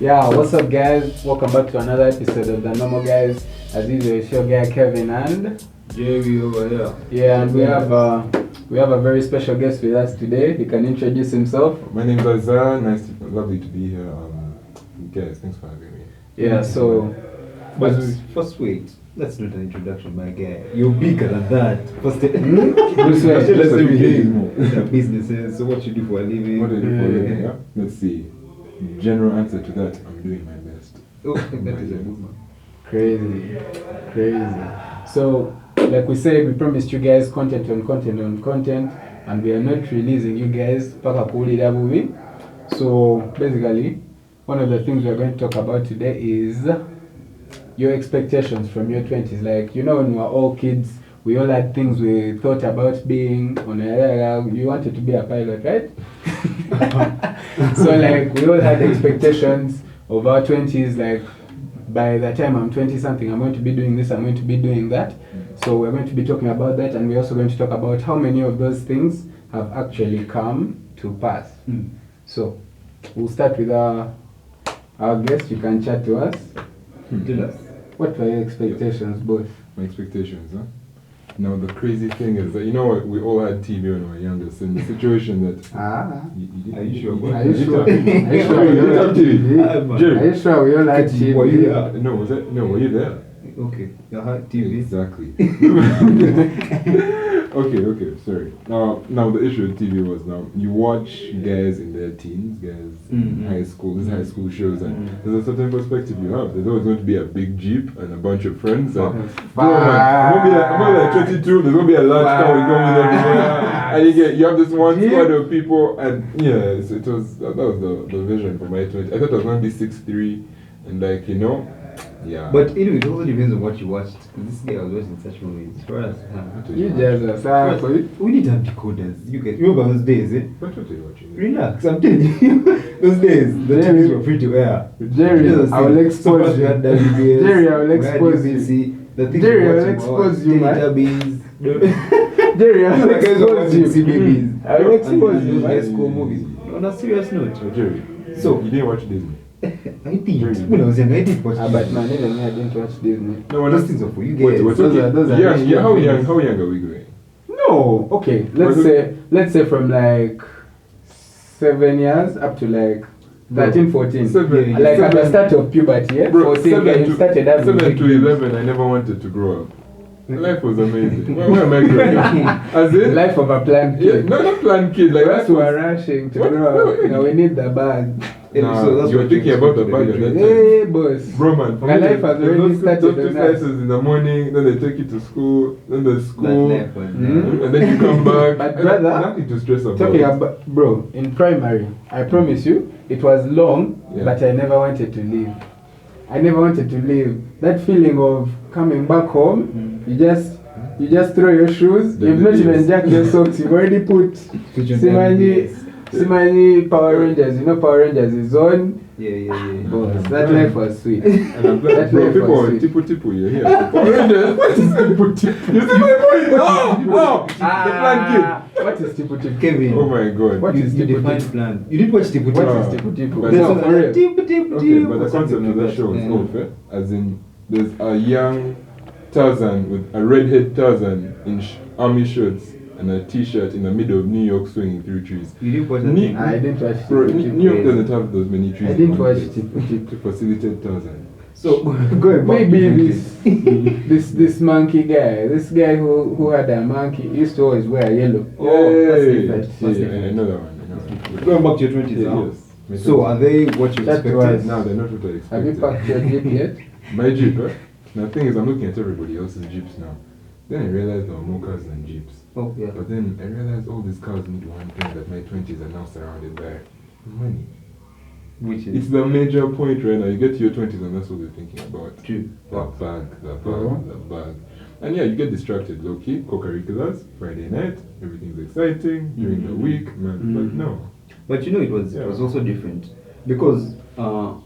Yeah, what's up, guys? Welcome back to another episode of The Normal Guys. As usual, it's your guy Kevin and Jerry over here. yeah, and we have a very special guest with us today. He can introduce himself. My name is Azar. Lovely to be here. Guys, thanks for having me. Yeah, so But first, wait. Let's do the introduction, my guy. You're bigger than that. First, This way, Let's let's begin. the businesses. So what you do for a living? What do you do for a living? Yeah? Let's see. General answer to that: I'm doing my best. Oh, that is a good one. crazy. So, like we said, we promised you guys content, and we are not releasing you guys paka kuulira bubi. So basically, one of the things we're going to talk about today is your expectations from your 20s. Like, you know, when we were all kids, we all had things we thought about being on you wanted to be a pilot, right? So like, we all had expectations of our 20s, like, by the time I'm 20 something, I'm going to be doing this, I'm going to be doing that. So we're going to be talking about that, and we're also going to talk about how many of those things have actually come to pass. So we'll start with our guest. You can chat to us. Tell us. What were your expectations, both? My expectations, huh? Now the crazy thing is that you know what, we all had TV when we were younger. So in the situation that Are you sure? Are you sure? Are you sure we all had TV? Are Jerry, you sure we all had TV? Were you there? no, was that no? Were you there? Okay. You had TV. Exactly. Okay, sorry. Now the issue with TV was now you watch guys in their teens, guys in high school, these high school shows, and there's a certain perspective you have. There's always going to be a big jeep and a bunch of friends. And I'm only like 22. There's going to be a large car with going everywhere, and you have this one squad of people, and yeah, so that was the vision for my 20. I thought I was going to be 6'3", and like yeah. But anyway, it also depends on what you watched. This day I was watching such movies. For us, You just are sorry. we need to have decoders. You can remember those days, eh? What are you watching? Relax, I'm telling you. Those days, the Jerry. TVs were free to air. Jerry, I will expose you. WBS, Jerry, I will expose you. The things Jerry, I we will watch expose you, man. Teletubbies. Jerry, I will expose you. CBBS. I will expose you. High school movies. On a serious note. Oh, Jerry. So- you didn't watch Disney? I did. When I was young, I did watch But man, even me, I didn't watch Disney. No, those things are for you guys. Those are yeah, niche how things. young are we going? No, okay. Let's say from like 7 years up to like 13, 14. Seven. Like at the start of puberty, yeah? Bro, 14, you started having 7 big to 11, I never wanted to grow up. Life was amazing. Where am I growing up? As in? life of a planned Yeah, kid. not planned kid. Like That's that why we're was... rushing to What? grow up. No, Now we need the bag. Nah, So that's you were what thinking about the bag at that time. Hey, boss. Bro, man, for My me, life has there's already those started two on that. slices in the morning, then they take you to school, then there's school, That life was and then you come back. But and brother, nothing to stress about. Talking about, bro, in primary, I promise you, it was long, Yeah. but I never wanted to leave. I never wanted to leave. That feeling of coming back home, you just throw your shoes, Then you've the not even leaves. jacked your socks, you've already put Simani Power Rangers, you know Power Rangers is on. Yeah. Boss, that life was sweet. And I'm glad, That bro, life people was are sweet. tipu, you're here. What is tipu? You see my point? Oh, the plan What is Tipu Tipu? kid. Kevin, Oh my god. What you, is you Tipu defined Tipu? plan. You did watch Tipu What Tipu. is Tipu Tipu? But No, no, for real. Okay, but the concept of the show is off, as in, there's a young Tarzan with a redhead Tarzan in army shorts and a t-shirt in the middle of New York swinging through trees. You did watch that Ne- thing. I didn't watch Bro, Tipu Tipu. New York doesn't have those many trees. I didn't in one watch place Tipu Tipu. to facilitate Tarzan. So, Going back maybe this monkey guy, this guy who had a monkey used to always wear yellow. That's different. That's I different. know that one. going back to your 20s now. Yes. So, are they what you That expected? was- Now they're not what I Have you expected. packed your jeep yet? My Jeep, right? Now the thing is, I'm looking at everybody else's Jeeps now. Then I realized there were more cars than Jeeps. Oh, yeah. But then I realized all these cars need one thing, that my 20s are now surrounded by money. Which It's is the major point right now. You get to your 20s and that's what you're thinking about. true. The bag. And yeah, you get distracted, low key, co-curriculars, Friday night, everything's exciting, during the week, man. But no. But you know, it was also different because our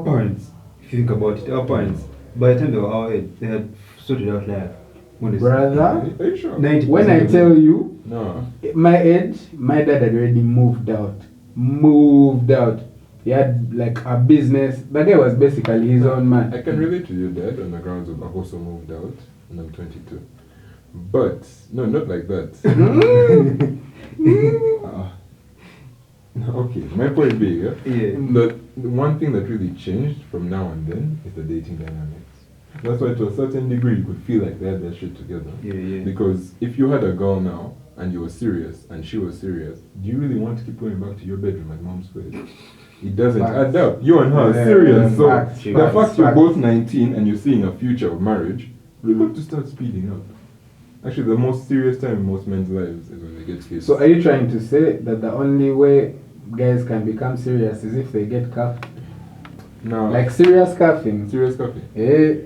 parents, if you think about it, our parents, by the time they were our age, they had sorted out life. Brother, Are you sure? 90% when I of tell them. you, No. my age, my dad had already moved out. He had like a business. The guy was basically his own man. I can relate to your dad on the grounds of I've also moved out and I'm 22. But, no, not like that. Okay, my point being, the one thing that really changed from now and then is the dating dynamics. That's why to a certain degree you could feel like they had their shit together. Because if you had a girl now and you were serious and she was serious, do you really want to keep going back to your bedroom at mom's place? It doesn't add up. You and her are serious. So the fact you're both 19 and you're seeing a future of marriage, you've got to start speeding up. Actually, the most serious time in most men's lives is when they get kids. So are you trying to say that the only way guys can become serious is if they get cuffed? Now, Like serious cuffing? serious coffee. Eh?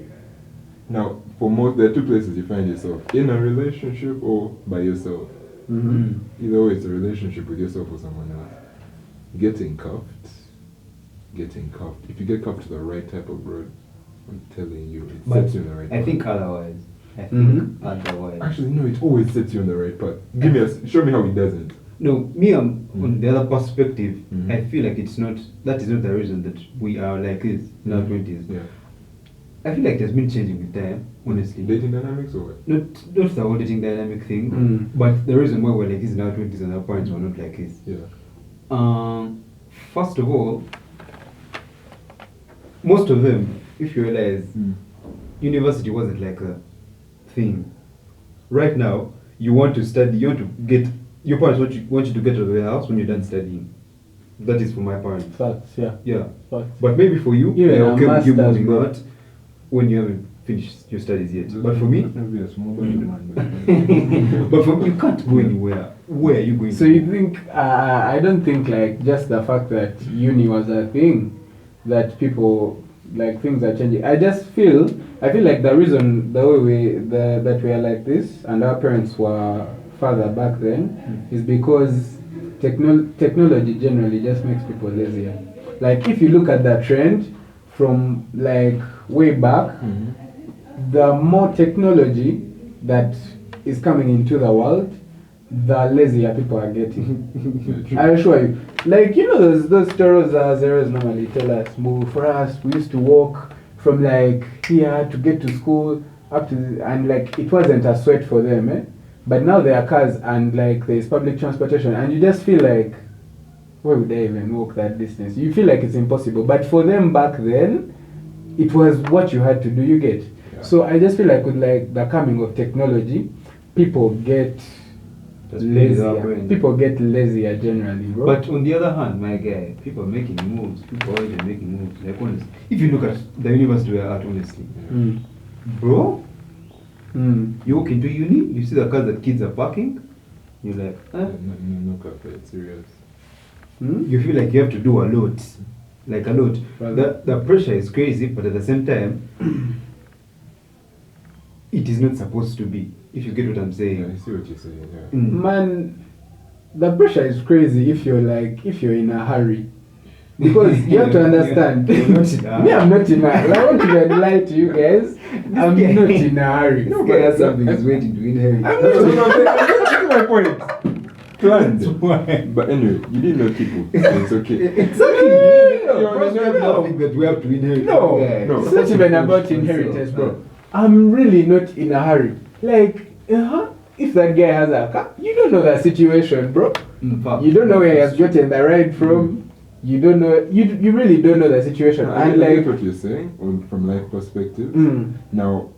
Now, for most, there are two places you find yourself: in a relationship or by yourself. Either way, it's a relationship with yourself or someone else. Getting cuffed. If you get cuffed to the right type of broad, I'm telling you, it sets you in the right path. I think otherwise. Otherwise. Actually, no, it always sets you on the right path. Show me how it doesn't. No, me, on the other perspective, Mhm. I feel like that is not the reason that we are like this in our 20s. Yeah. I feel like it has been changing with time, honestly. Dating dynamics or what? Not the whole dating dynamic thing, Mm. but the reason why we're like this in our 20s and our parents were not like this. Yeah. First of all, most of them, if you realize, university wasn't like a thing. Right now, you want to study, you want to get, your parents want you to get out of the house when you're done studying. That is for my parents. Facts, yeah. Yeah. Facts. But maybe for you, Even they're a okay with you master's, moving bro. out when you haven't finished your studies yet. But for me, maybe a small man. but for me, you can't go anywhere. Where are you going? So you think, I don't think like just the fact that uni was a thing, that people, like things are changing. I feel like the reason, the way that we are like this and our parents were further back then is because technology generally just makes people lazier. Like if you look at the trend from like way back, the more technology that is coming into the world, the lazier people are getting. I assure you. Like, you know, those stories zeros normally tell us, for us, we used to walk from like here to get to school up to, and like it wasn't a sweat for them, eh? But now there are cars and like there's public transportation, and you just feel like, why would I even walk that distance? You feel like it's impossible. But for them back then, it was what you had to do, you get. Yeah. So I just feel like with like the coming of technology, people get lazier. People get lazier generally, bro. But on the other hand, my guy, people are making moves. People are even making moves. Like honestly, if you look at the university we're at, honestly, bro, you walk into uni, you see the cars that kids are parking, you're like, No, it's serious. you feel like you have to do a lot, like a lot. Right. The pressure is crazy, but at the same time, it is not supposed to be. If you get what I'm saying. Yeah, I see what you're saying. Yeah. Man, the pressure is crazy if you're in a hurry. Because you have to understand. You're not in a hurry. Me, I'm not in a hurry. I won't even lie to you guys. I'm not in a hurry. This guy has something he's waiting to inherit. That's my point. Planned. But anyway, you didn't know people. So it's okay. Exactly. No. Think that we have to inherit. No, No. it's not even about inheritance, bro. I'm really not in a hurry. Like, if that guy has a car, you don't know the situation, bro. You don't know where he has gotten the ride from. You don't know. You really don't know the situation. I And like like, what you're saying from life perspective. mm, Now,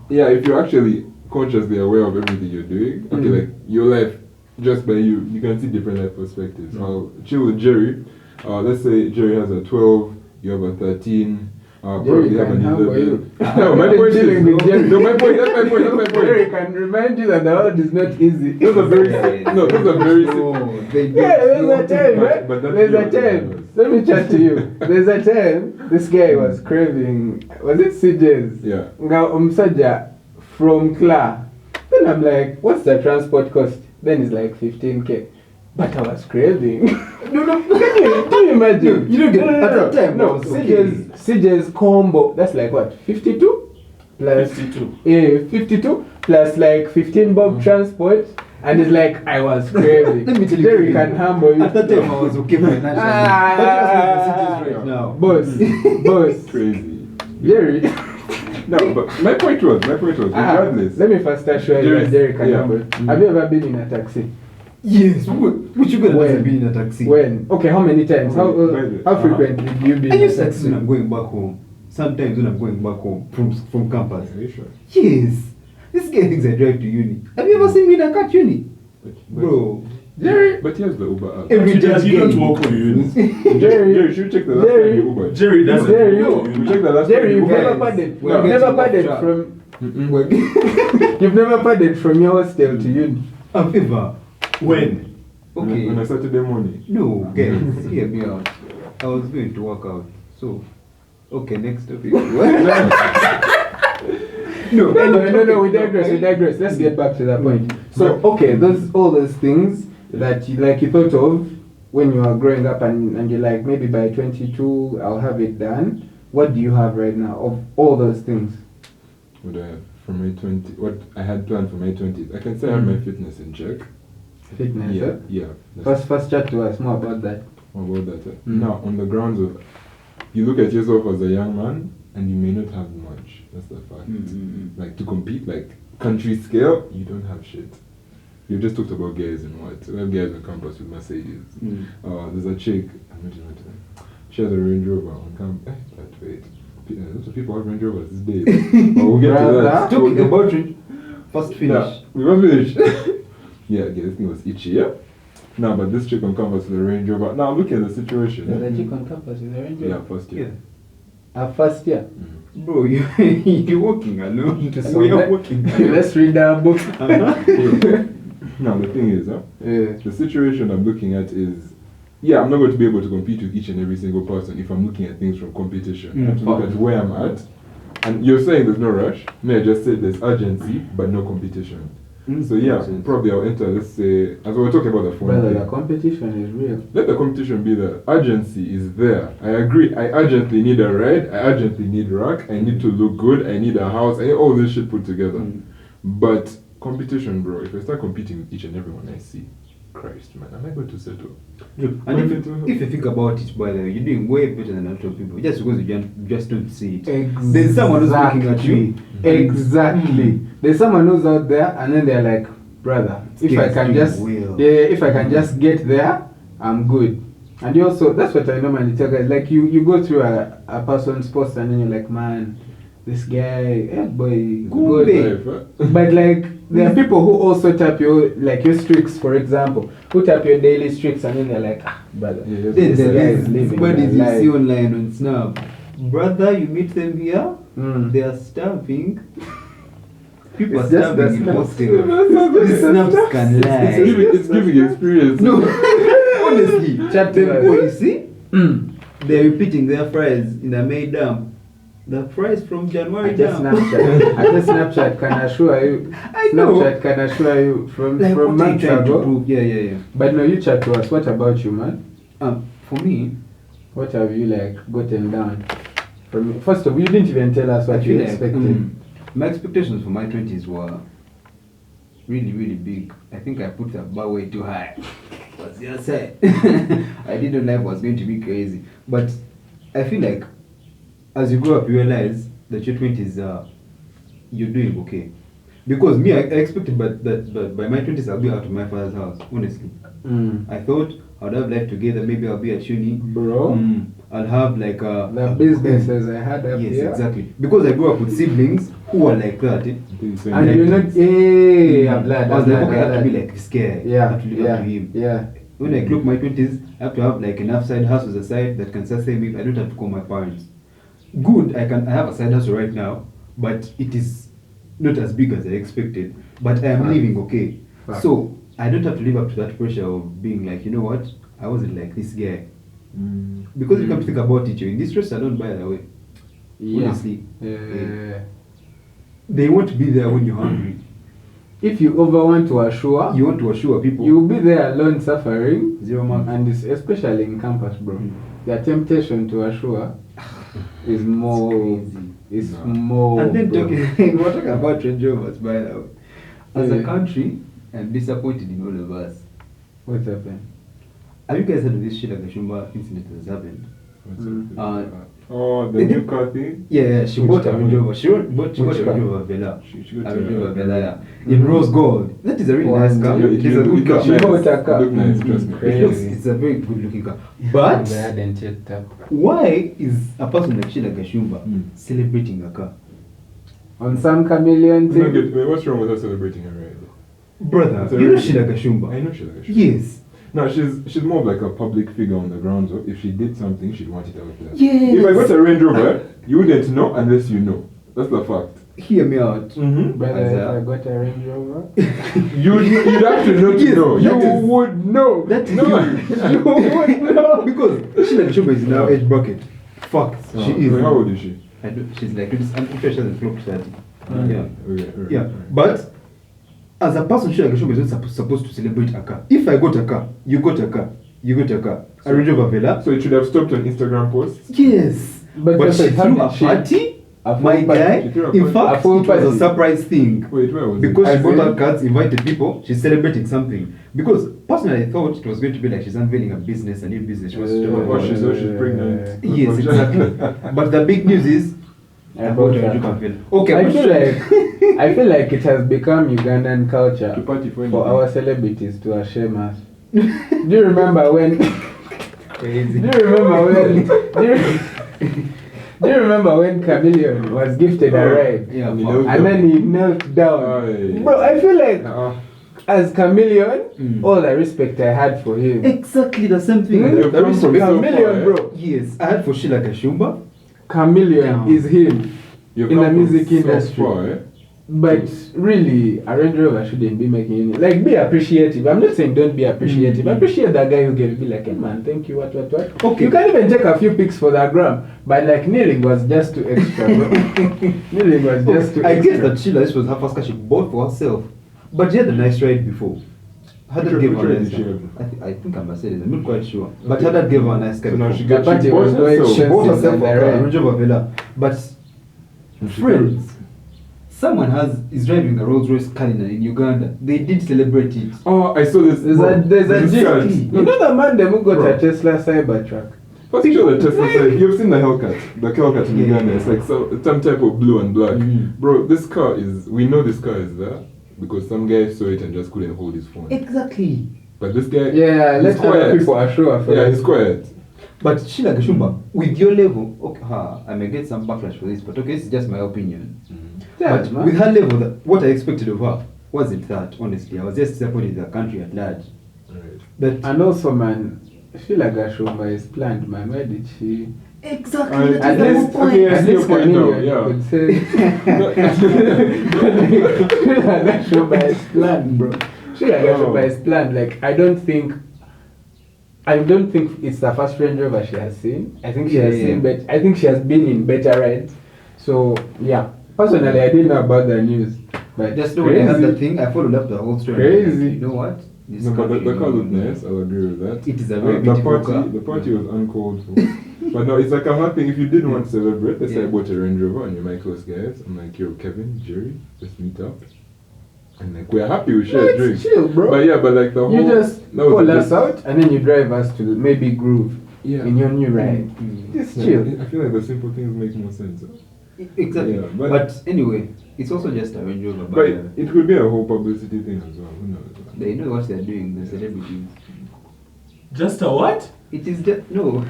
yeah, if you're actually consciously aware of everything you're doing, okay, like your life, just by you can see different life perspectives. I'll chill with Jerry. Let's say Jerry has a 12, you have a 13. Jerry Probably have can an handle 11. you. No, my point Chilling with is, Jerry. no, my point. That's my point. Jerry can remind you that the world is not easy. Those are very, no, those are very. Yeah, there's a time, But right? that's There's a your time. business. Let me chat to you. There's a time this guy was craving, was it CJ's? Yeah. Nga umsaja from Kla. Then I'm like, what's the transport cost? Then it's like 15K. But I was craving. No, can you imagine? You don't get it. At that time, No, that was okay. CJ's combo, that's like what? 52? Plus 52. Yeah, 52 plus like 15 bob transport. And it's like, I was crazy. Let me tell you, Jerry can humble you. At that time, I was okay financially. But right now. Boss. Crazy. Jerry. No, but my point was, regardless. Let me first assure you that Jerry can humble. Mm. Have you ever been in a taxi? Yes, which you gonna When? be in a taxi? When? Okay, how many times? How frequently do you be I in a use taxi taxi? when I'm going back home. Sometimes when I'm going back home from campus. Are you sure? Yes. This guy thinks I drive to uni. Have you ever seen me in a car to uni? Bro. Jerry. But here's the Uber app. Every day You don't walk on you. Jerry, should check the last Jerry. time you Uber. Jerry doesn't Jerry, walk you- on you. Check the last Jerry, time you've you never Uber. padded. We're You've never getting off padded track. from. You've never padded from your hostel to uni. I've ever. When? Okay. On a Saturday morning. No, guys, hear me out. I was going to work out. So, okay, next topic. No, we digress. Let's get back to that point. So, okay, all those things that you thought of when you were growing up and you're like, maybe by 22, I'll have it done. What do you have right now of all those things? What I have for my 20, what I had planned for my 20s. I can say I have my fitness in check. Fitness, Yeah, eh? yeah. That's First chat to us more about that. more about that. Mm. Now, on the grounds of, you look at yourself as a young man and you may not have much. That's the fact. Like to compete, like country scale, you don't have shit. You just talked about guys and what? We have guys on campus with Mercedes. There's a chick, I'm not even she has a Range Rover on campus. But wait, lots of people have Range Rovers these days. But we'll get to that. Talking about it, first finish. Yeah, we were finished. Yeah, this thing was itchy, yeah? No, but this chick on campus with a Range Rover. Now look at the situation. The chick on campus is a ranger. Yeah, first year. Our first year. Bro, you're walking alone. So We are let- walking. Let's read our book. Now the thing is, Yeah. the situation I'm looking at is, yeah, I'm not going to be able to compete with each and every single person if I'm looking at things from competition. I have to look at where I'm at. And you're saying there's no rush. May I just say there's urgency, but no competition. So yeah, Makes sense. probably I'll enter, let's say, as we were talking about the phone Brother, thing. the competition is real. Let the competition be there. Urgency is there. I agree. I urgently need a ride. I urgently need rack. I need to look good. I need a house. I need all this shit put together. But competition, bro, if I start competing with each and everyone I see, Christ, man, am I going to settle? And if you think about it, by the way, you're doing way better than a lot of people. Just because you just don't see it. There's someone who's looking at you. Exactly. There's someone who's out there, and then they're like, brother, if I Yes, can doing just, well. if I can just get there, I'm good. And you also, that's what I normally tell guys. Like you go through a person's post, and then you're like, man, this guy, boy, Good. Life, huh? But like, there are people who also tap your streaks, for example, who tap your daily streaks, and then they're like, brother, Yeah, this Then guy there is is living what their did you life. see online on Snap? Brother, you meet them here, Mm. they are starving. People It's are just the starving in Snap. hostels. These snaps can It's lie. giving experience. No, honestly. Chat Them to us. boys, you see, Mm. they're repeating their fries in a May dam. The fries from January I just dam. Snapchat can assure you. I know. Snapchat can assure you from Like, what are you months trying to ago. prove? Yeah. But no, you chat to us. What about you, man? For me, What have you like gotten down? From first of all, you didn't even tell us I what you feel like expected. my expectations for my 20s were really, really big. I think I put the bar way too high. What's your say? I didn't know life was going to be crazy. But I feel like as you grow up, you realize that your 20s, you're doing okay. Because me, I expected that by my 20s, I'll be out of my father's house, honestly. I thought I would have life together. Maybe I'll be at uni. Bro, I'll have like the businesses I had up Yes, here. exactly. Because I grew up with siblings who are like that. And you're not, I'm glad. I was I'm like, glad, okay, I I'm have to be glad. like scared. I Yeah, have to live up to him. yeah. When I clock my 20s, I have to have like enough side hustles aside that can sustain me. I don't have to call my parents. Good, I have a side hustle right now, but it is not as big as I expected. But I am living okay. Fact. So I don't have to live up to that pressure of being like, you know what, I wasn't like this guy. Because you come to think about it, you're in this restaurant, by the way. Yeah. Honestly, Yeah. they won't be there when you're hungry. If you over want to assure, You want to assure people. you'll be there alone suffering. Zero mark. And it's especially in campus, bro. Mm. The temptation to assure is more. crazy. It's Nah. more. And then bro. we're talking about Range Rovers, by the way. As Yeah. a country, I'm disappointed in all of us. What's happened? Have you guys heard of this Sheila Gashumba incident that has happened? Oh, the new car thing? Yeah, she Which bought a car? Range Rover. She bought a Which car? Range Rover Vela. She got A Range to- Rover Vela, yeah. In rose gold. That is a really nice car. Yeah, It is a good car. She bought a car. It look nice, trust me. Crazy. It's a very good looking car. But They hadn't checked up. why is a person like Sheila Gashumba Hmm. celebrating a car? On some chameleon I don't thing. get- wait, what's wrong with her celebrating her ride? Brother, It's a you know really- Sheila Gashumba? I know she's like Yes. No, she's more of like a public figure on the ground. So if she did something, she'd want it out there. Yes. If I got a Range Rover, you wouldn't know unless you know. That's the fact. Hear me out. Mm-hmm. Brother, if Isaiah. I got a Range Rover. You'd have to know to Yes, know. that You is- would know. That is no. you would know because Sheila Gashumba is in our age bracket. Facts. She is. Wait, how old is she? I do, she's like, I'm sure she hasn't clocked 30. Yeah. Okay, alright, Yeah. alright. But as a person, Sheila Gashumba is not supposed to celebrate a car. If I got a car, you got a car, you got a car. A Range Rover Vela. So it should have stopped on Instagram posts. Yes. But But just she like, how threw did a she- party. A full My party. guy. She threw a In party. fact, A full it was party. a surprise thing. Wait, where was Because it? she bought As her in- cards, invited people, she's celebrating something. Because personally, I thought it was going to be like she's unveiling a business, a new business. She wants to talk Oh, about. she's pregnant. Yes, exactly. But the big news is, I I bought bought a her Range car. Rover Vela. Okay, I I'm feel sure- like I feel like it has become Ugandan culture To party for for anything. our celebrities to shame us. Do you remember when? Crazy. Do you remember when? Do you remember when Chameleon was gifted a ride? Yeah, And he fuck. knows And then he knelt down. Aye. Bro, I feel like Uh-uh. as Chameleon, Mm. all the respect I had for him. Exactly the same thing. Hmm? You've The come respect- from so Chameleon, far, bro. Yes, I had for Sheila Gashumba. Chameleon Damn. is him. You've In come the from music so industry. far, eh? But really, a Range Rover shouldn't be making it. Like, be appreciative. I'm not saying don't be appreciative. Appreciate that guy who gave. Be like, hey man, thank you, what. Okay. You can't even take a few pics for that gram. But like, kneeling was just too extra, bro. Kneeling was just too I extra. guess that Sheila, this was her first car she bought for herself. But she had a nice ride before. Her dad Which gave ride her a did nice she car. have? I think I'm Mercedes, I'm not quite sure. But her dad gave her a nice car. So now before. she The got party she was bought going herself. She bought Expensive herself and a car, direct. Range Rover Vela. But She friends, someone is driving a Rolls Royce Cullinan in Uganda. They did celebrate it. Oh, I saw this. There's bro, a this car. GT. You know the man who got Bro. a Tesla Cybertruck? First picture of the Tesla side, you've seen the Hellcat. The Hellcat in Yeah, Uganda. yeah. It's like some type of blue and black. Mhm. Bro, this car is, we know this car is there because some guy saw it and just couldn't hold his phone. Exactly. But this guy, Yeah, he's let's other quiet. people assure for Yeah, that. he's quiet. But Sheila Gashumba, with your level, okay, I may get some backlash for this, but okay, it's just my opinion. Yeah, But man. with her level, what I expected of her wasn't that, honestly. I was just disappointed in the country at large. Right. That And also, man, Sheila Gashumba is planned, man. Where did she? exactly, I- that At is the least, whole point. okay, I at see your least point now, Chameleon yeah. could say Sheila Gashumba is planned, bro. Sheila Gashumba is planned. Like, I don't think it's the first Range Rover she has seen. I think she has Yeah. seen, but I think she has been in better rides. So yeah, personally, I didn't know about the news, but Just know when I heard crazy. that thing, I followed up the whole story. Crazy. You know what? This No, but the country, car looked nice. I'll agree with that. It is a very the beautiful party, car. the party was uncalled for. But no, it's like a hard thing. If you didn't want to celebrate, let's say I Yeah. bought a Range Rover and you're my close guys. I'm like, yo, Kevin, Jerry, let's meet up. And like, we're happy we share a It's drink. chill, bro. But yeah, but like the whole. You just that was pull a us bit- out and then you drive us to maybe Groove Yeah. in your new ride. It's chill. I feel like the simple things make more sense. Exactly. Yeah, but, but- anyway, it's also just a Range Rover. But it could be a whole publicity thing as well. Who knows? they know what they're doing, the celebrities. Just a what? It is just, no.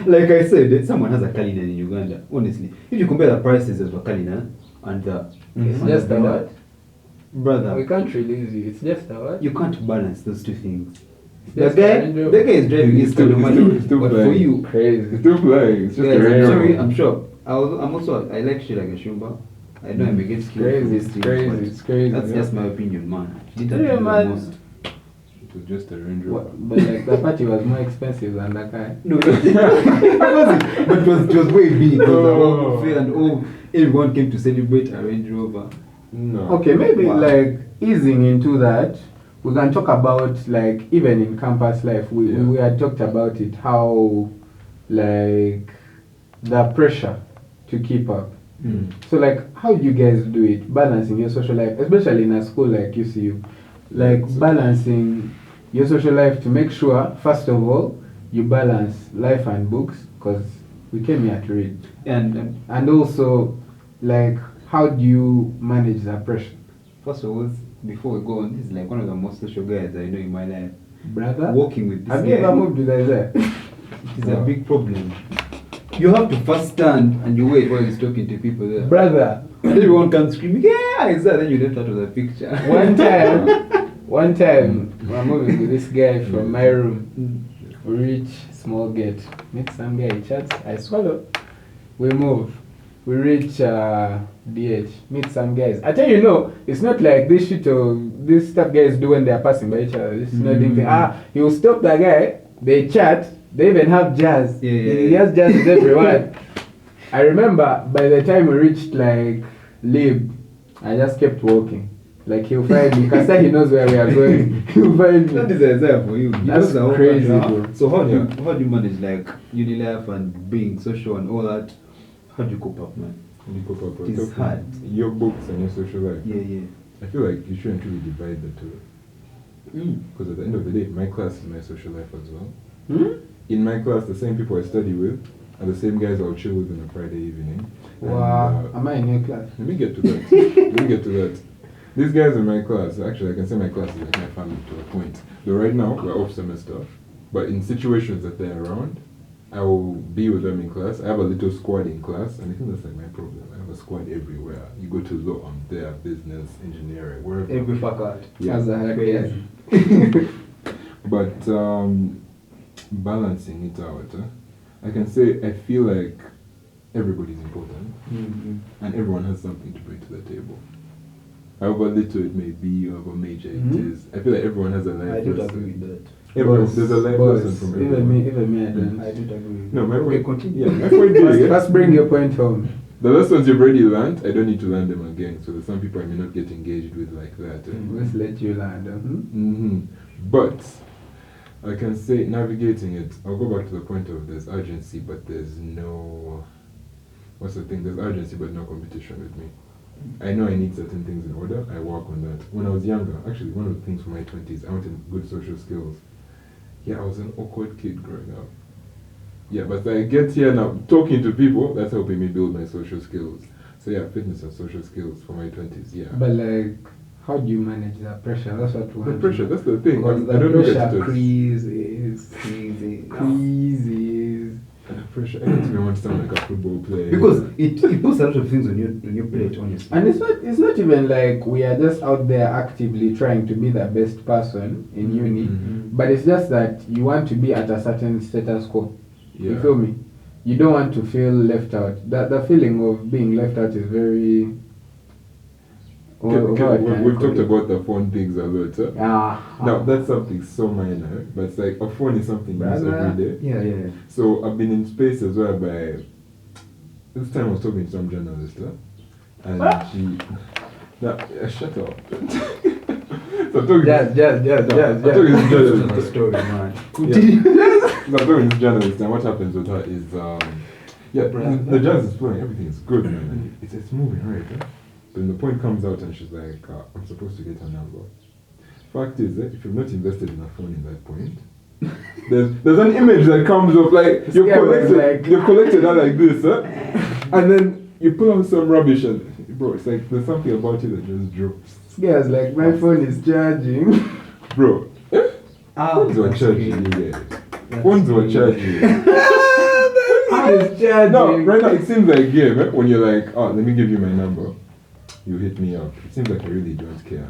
Like I said, someone has a Cullinan in Uganda. Honestly, if you compare the prices of a Cullinan and the. It's and just the a Vela, what? Brother, We can't release you. It's just a what? you can't balance those two things. The Just guy, a Range Rover. the guy is driving his car He's normally, still but for flying. you, It's Crazy. still flying. It's just guys, a Range I'm Rover. sorry, I'm sure. I'm also, I like Sheila Gashumba. I know I'm against you for Crazy. this It's thing, crazy. but It's crazy. that's yeah. just my opinion, man. She did Yeah, the man. most. It was just a Range Rover. What? But like the party was more expensive than the car. No, it wasn't. But it was way big. It was a whole Oh. buffet and all. Everyone came to celebrate a Range Rover. No. Okay, maybe Wow. like easing into that, we can talk about like even in campus life. Yeah. We had talked about it how like the pressure to keep up So like, how do you guys do it? Balancing your social life, especially in a school like UCU, like balancing your social life to make sure, first of all, you balance life and books, because we came here to read, and also, like, how do you manage the pressure? First of all, before we go on, this is like one of the most social guys I know in my life. Brother, Working with this have guy, you ever moved with Isaiah? it's a big problem. You have to first stand and you wait while he's talking to people there. Brother, Everyone can scream, yeah, is that? Then you left out of the picture. one time, we're moving with this guy from my room. We reach small gate, meet some guy, he chats, I swallow. We move. We reach DH, meet some guys. I tell you, no, it's not like this shit or this stuff guys do when they are passing by each other. This is not thing. He will stop the guy, they chat, they even have jazz. He has jazz with everyone. I remember by the time we reached like Lib, I just kept walking. Like he'll find me, because he knows where we are going. He'll find me. That is Isaiah for you. That's know the whole crazy, country. bro. So how do you manage like uni life and being social and all that? How do you cope up, man? You cope up with It's hard. your books and your social life. Yeah. I feel like you shouldn't really divide the two. Because at the end of the day, my class is my social life as well. In my class, the same people I study with are the same guys I'll chill with on a Friday evening. Wow, And, am I in your class? let me get to that. Let me get to that. These guys in my class, actually, I can say my class is like my family to a point. Though right now, we're off semester. But in situations that they're around, I will be with them in class. I have a little squad in class, and I think that's like my problem. I have a squad everywhere. You go to law, I'm there, business, engineering, wherever. Every faculty. Yeah. As a guy. But balancing it out, I can say I feel like everybody's important, and everyone has something to bring to the table. However little it may be, however major it is, I feel like everyone has a life I don't lesson. agree with that. There's a life lesson from everyone. Even me, I don't. I don't agree with No, my Okay, point. continue. Yeah, my point being, Let's bring your point home. the lessons you've already learned, I don't need to learn them again. So there's some people I may not get engaged with like that. Let's let you land. But I can say navigating it. I'll go back to the point of there's urgency, but there's no. What's the thing? There's urgency, but no competition with me. I know I need certain things in order. I work on that. When I was younger, actually, one of the things for my 20s, I wanted good social skills. Yeah, I was an awkward kid growing up. Yeah, but I get here now, talking to people, that's helping me build my social skills. So yeah, fitness and social skills for my 20s, yeah. But like, how do you manage that pressure? That's what we The want. pressure, that's the thing. Because I the don't look at pressure it as creases. pressure. I don't even want to sound like a football player. Because it puts a lot of things on your plate, honestly. And it's not even like we are just out there actively trying to be the best person in uni, but it's just that you want to be at a certain status quo. Yeah. You feel me? You don't want to feel left out. The feeling of being left out is very. We've talked about the phone things a lot. Ah. Now that's something so minor, but it's like a phone is something you use Brother. every day. Yeah. So I've been in spaces whereby this time I was talking to some journalist, and she. Shut up. So I'm talking Just. I'm talking to this journalist. The story, man. So I'm talking to this journalist, and what happens with her is, the jazz is flowing, everything is good, man. And it's moving, right? Then the point comes out, and she's like, I'm supposed to get her number. Fact is, if you've not invested in a phone in that point, there's an image that comes up, like, you've collected her like this, and then you pull out some rubbish, and bro, it's like, there's something about it that just drops. This guy's like, my phone is charging. Bro, phones were charging you guys. Phones were charging. It's charging. No, right now it seems like a game, when you're like, let me give you my number. You hit me up. It seems like I really don't care.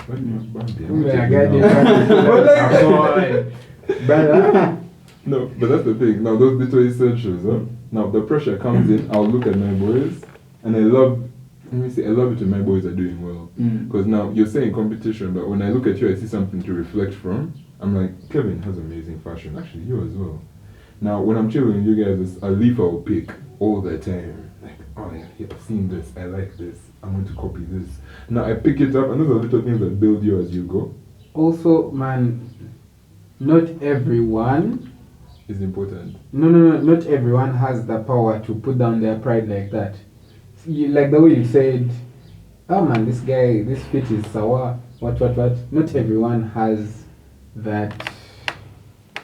Brother. No, but that's the thing. Now those little essentials, Now the pressure comes in, I'll look at my boys, and I love it when my boys are doing well. Because now you're saying competition, but when I look at you, I see something to reflect from. I'm like, Kevin has amazing fashion. Actually, you as well. Now when I'm chilling with you guys, it's a leaf I'll pick all the time. Like, oh yeah, I've seen this, I like this, I'm going to copy this. Now I pick it up, and those are little things that build you as you go. Also, man, not everyone Is important. No, not everyone has the power to put down their pride like that. like the way you said, oh man, this guy, this fit is sour. What? Not everyone has that.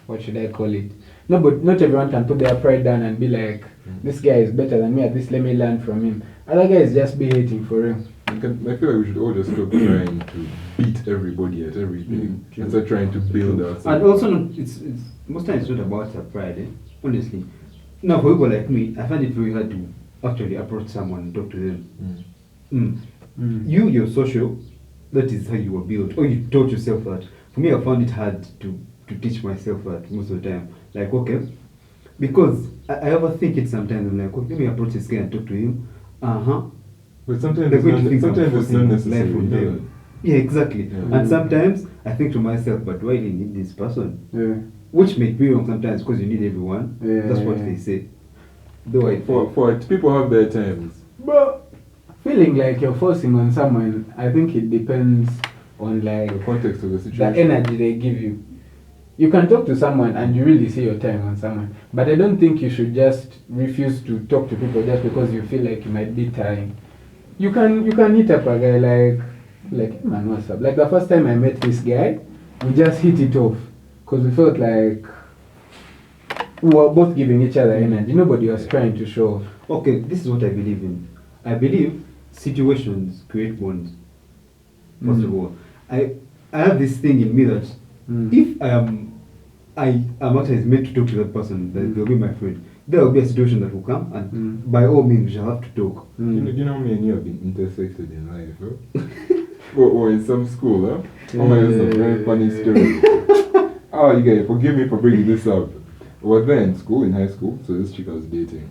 What should I call it? No, but not everyone can put their pride down and be like, this guy is better than me at this. Let me learn from him. Other guys just be hating for him. I feel like we should all just stop trying to beat everybody at everything and start trying to build ourselves. And also, it's most times it's not about our pride, honestly. Now, for people like me, I find it very hard to actually approach someone and talk to them. You're social, that is how you were built, or you taught yourself that. For me, I found it hard to teach myself that most of the time. Like, okay, because I overthink it sometimes. I'm like, okay, let me approach this guy and talk to him. But sometimes They're it's going to not, think sometimes I'm it's not forcing necessary. life on you know them. Yeah, exactly. Yeah. And sometimes I think to myself, but do I really need this person? Yeah. Which may be wrong sometimes because you need everyone. Yeah, That's what yeah. they say. Though I For it, people have their times. But feeling like you're forcing on someone, I think it depends on like The context of the the situation. energy they give you. You can talk to someone and you really see your time on someone, but I don't think you should just refuse to talk to people just because you feel like you might be tiring. You can hit up a guy like hey man, what's up? Like the first time I met this guy, we just hit it off because we felt like we were both giving each other energy. Nobody was trying to show off. Okay, this is what I believe in. I believe situations create bonds. First of all, I have this thing in me that if I am actually meant to talk to that person, that they'll be my friend. There will be a situation that will come, and by all means, we shall have to talk. You know me and you have been intersected in life, huh? or in some school, huh? Oh my god, some very funny story. Oh, you guys, forgive me for bringing this up. I was there in school, in high school, so this chick I was dating.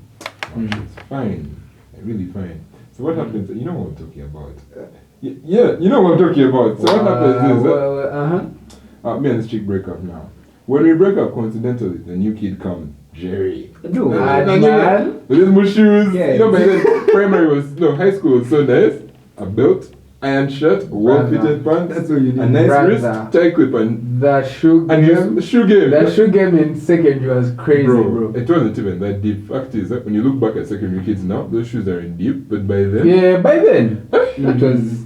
Oh, she's fine, really fine. So what happens, you know what I'm talking about? Yeah, you know what I'm talking about. So what happens is, me and this chick break up now. When we break up, coincidentally, the new kid comes, Jerry. No, man. With his more shoes. Yeah. You know, but then primary was, no, high school was so nice. A belt, iron shirt, well-fitted pants, That's what you need. a nice Brother. wrist, tie clip, and The shoe the shoe game. The shoe game in secondary was crazy, bro. It wasn't even that deep. Fact is, when you look back at secondary kids now, those shoes are in deep, but by then, Yeah, by then it was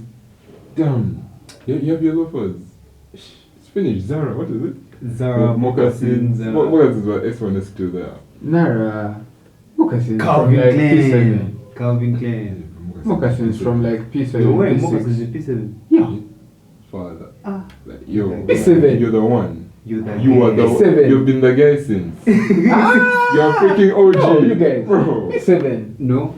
damn, you have your loafers. It's finished. Zara, what is it? Zara, moccasins, Moccasins were S1, S2 there. Nara moccasins Calvin from like Klein. P7. Calvin Klein. Moccasins from like P7. You're wearing P6. moccasins in P7. Yeah. Father. Ah. Like, yo, P7. you're the one. You that You are the P7. You've been the guy since. Ah! You're freaking OG. Bro, you guys. Bro. P7. No,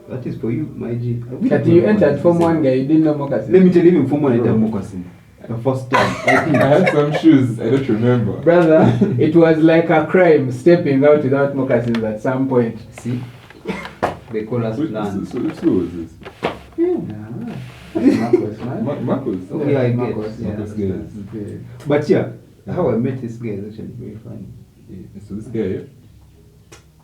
that is for you, my G. That you entered Form 1 guy, you didn't know moccasins. Let me tell you, even Form 1 I Bro. did moccasin. The first time. I think I had some shoes, I don't remember. Brother, it was like a crime stepping out without moccasins at some point. See? They call us plans. So who was this? Marcos, man. Marcos. Okay, I get. Marcos, Yeah, Marcos that's Gaines. nice. Okay. But yeah, how I met this guy is actually very funny. Yeah, so this guy,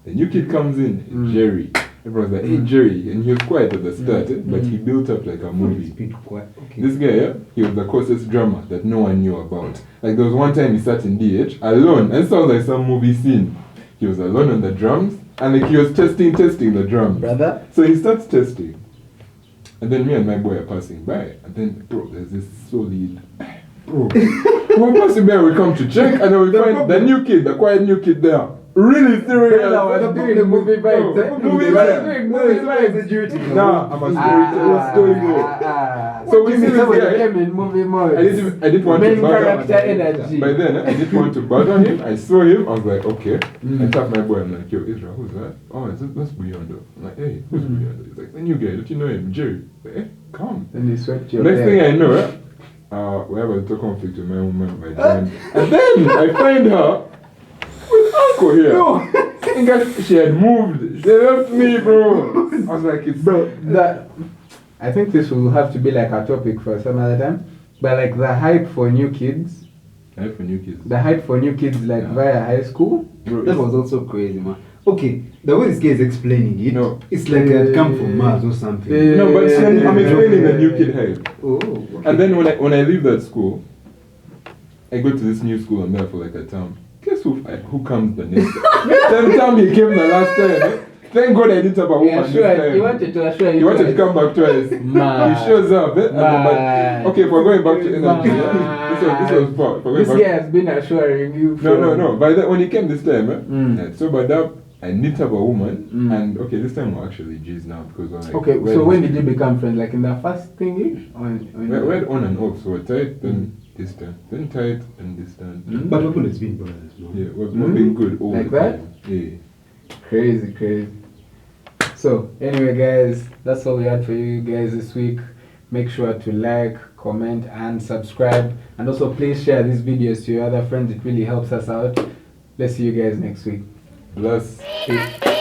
the new kid comes in, Jerry. Everyone's like, hey Jerry, and he was quiet at the start, but he built up like a He's movie. been quiet. Okay. This guy, he was the closest drummer that no one knew about. Like there was one time he sat in DH alone, and it sounds like some movie scene. He was alone on the drums, and like he was testing the drums. Brother? So he starts testing. And then me and my boy are passing by, and then bro, there's this solid bro. We're passing by, we come to check, and then we find the new kid, the quiet new kid there. Really serious. Brother, we're doing movie vibes. Movie vibes. Movie vibes. Nah, I'm a storyteller. So we see this someone guy. came in movie mode. I didn't want Main to bother character energy. By then, I didn't want to bother him. I saw him. I was like, okay. I tapped my boy. I'm like, yo, Israel, who's that? Oh, that's Buyondo. I'm like, hey, who's Buyondo? He's like, the new guy. Don't you know him? Jerry. I'm like, hey, come. Then he swept your Next hair. thing I know, we have a little conflict with my woman by then. And then I find her with uncle here. And guys, she had moved. She left me, bro. I was like, it's Bro, I think this will have to be like a topic for some other time. But like the hype for new kids, Hype for new kids. like via high school. Bro, That was also crazy, man. Okay, the way this guy is explaining it, No. it's like it come from Mars or something. no, but see, I'm explaining the new kid hype. Oh, okay. And then when I leave that school, I go to this new school. I'm there for like a term. Guess who comes the next time? Same time he came the last time. Thank God I didn't have a woman Yeah, this sure. time. He wanted to assure you. He wanted to guys. come back twice. Man. He shows up. And then, Man. but, okay, if we're going back to energy, Man. this was fun. This guy has been assuring you. No. By that, when he came this time, Mm. I sobered up. I didn't have a woman, Mm. and okay, this time we're actually G's now because we're like. Okay, we're so when just- did you become friends? Like in the first thingy? We're on and off, so we're tight, then distant, then tight, and distant. Mm. But we've always been brothers, no? Yeah, we've Mm. been good all Like the that? time. Yeah. Crazy. So, anyway, guys, that's all we had for you guys this week. Make sure to like, comment, and subscribe. And also, please share these videos to your other friends. It really helps us out. Let's see you guys next week. Plus. Peace.